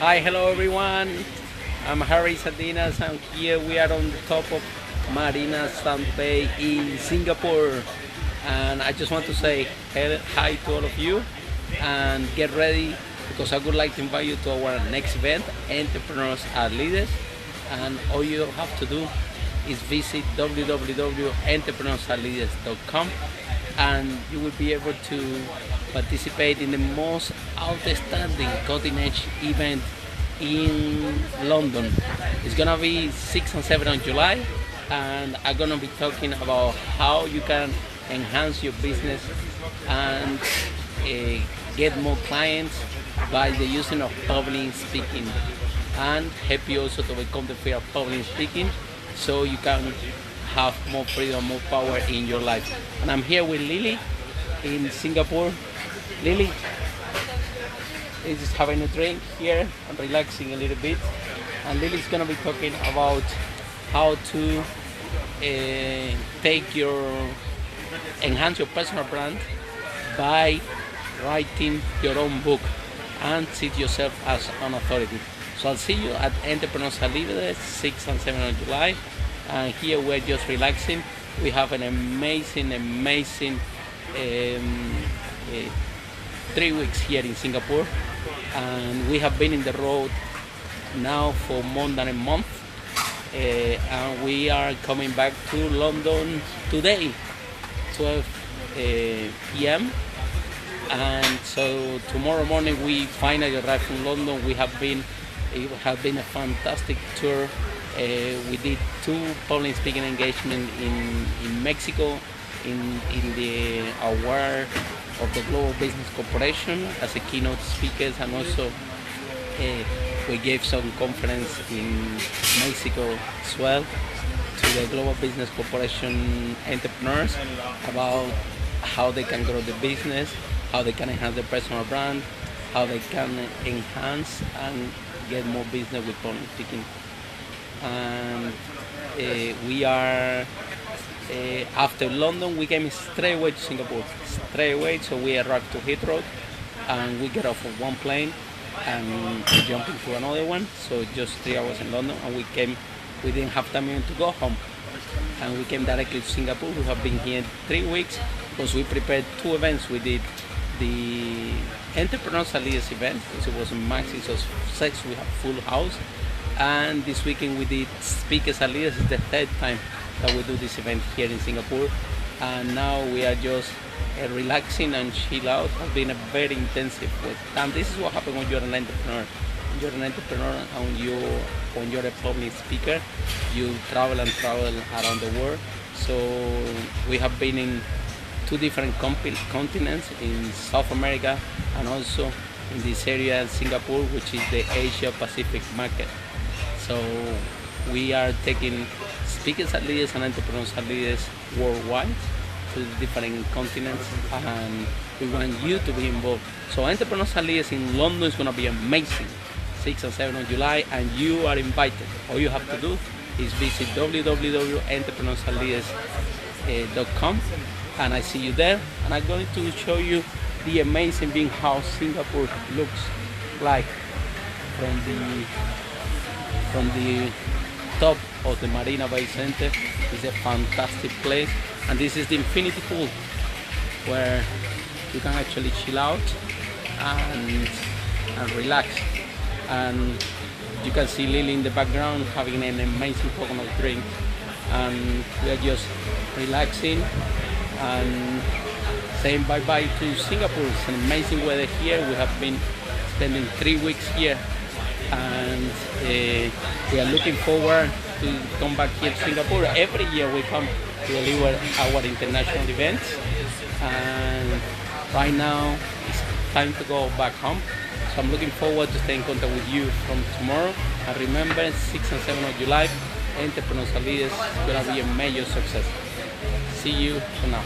Hi, hello everyone. I'm Harry Sardinas, and here we are on the top of Marina Bay in Singapore. And I just want to say hi to all of you and get ready because I would like to invite you to our next event, Entrepreneurs Are Leaders. And all you have to do is visit www.entrepreneursareleaders.com and you will be able to participate in the most outstanding cutting edge event in London. It's gonna be 6 and 7 on July, and I'm gonna be talking about how you can enhance your business and get more clients by the using of public speaking, and help you also to become the fear of public speaking so you can have more freedom, more power in your life. And I'm here with Lily in Singapore. Lily is just having a drink here and relaxing a little bit. And Lily's gonna be talking about how to enhance your personal brand by writing your own book and see yourself as an authority. So I'll see you at Entrepreneurs Are Leaders 6 and 7 of July. And here we're just relaxing. We have an amazing 3 weeks here in Singapore, and we have been in the road now for more than a month, and we are coming back to London today, 12 p.m. And so tomorrow morning we finally arrive in London. It have been a fantastic tour. We did 2 public speaking engagements in Mexico in the award of the Global Business Corporation as a keynote speakers, and also we gave some conference in Mexico as well to the Global Business Corporation entrepreneurs about how they can grow the business, how they can enhance their personal brand, how they can enhance and get more business with public speaking. And we are after London, we came straight away to Singapore, straight away. So we arrived to Heathrow, and we get off of one plane and we jump into another one. So just 3 hours in London, and we didn't have time even to go home, and we came directly to Singapore. We have been here 3 weeks because we prepared 2 events. We did the Entrepreneurs Are Leaders event, which was a massive success. We have full house. And this weekend we did Speakers Are Leaders. It's the 3rd time that we do this event here in Singapore. And now we are just relaxing and chill out. It's been a very intensive week. And this is what happens when you're an entrepreneur. When you're an entrepreneur and when you're a public speaker, you travel around the world. So we have been in 2 different continents, in South America and also in this area, Singapore, which is the Asia Pacific market. So we are taking Speakers Are Leaders and Entrepreneurs Are Leaders worldwide to the different continents, and we want you to be involved. So Entrepreneurs Are Leaders in London is going to be amazing, 6 and 7 of July, and you are invited. All you have to do is visit www.entrepreneursareleaders.com, and I see you there. And I'm going to show you the amazing being how Singapore looks like from the top of the Marina Bay Center. It's a fantastic place, and this is the infinity pool where you can actually chill out and relax. And you can see Lily in the background having an amazing coconut drink, and we are just relaxing and saying bye-bye to Singapore. It's an amazing weather here. We have been spending 3 weeks here, and we are looking forward to come back here to Singapore. Every year we come to deliver our international events, and right now it's time to go back home. So I'm looking forward to staying in contact with you from tomorrow. And remember, 6 and 7 of July, Entrepreneurs Are Leaders is going to be a major success. See you for now.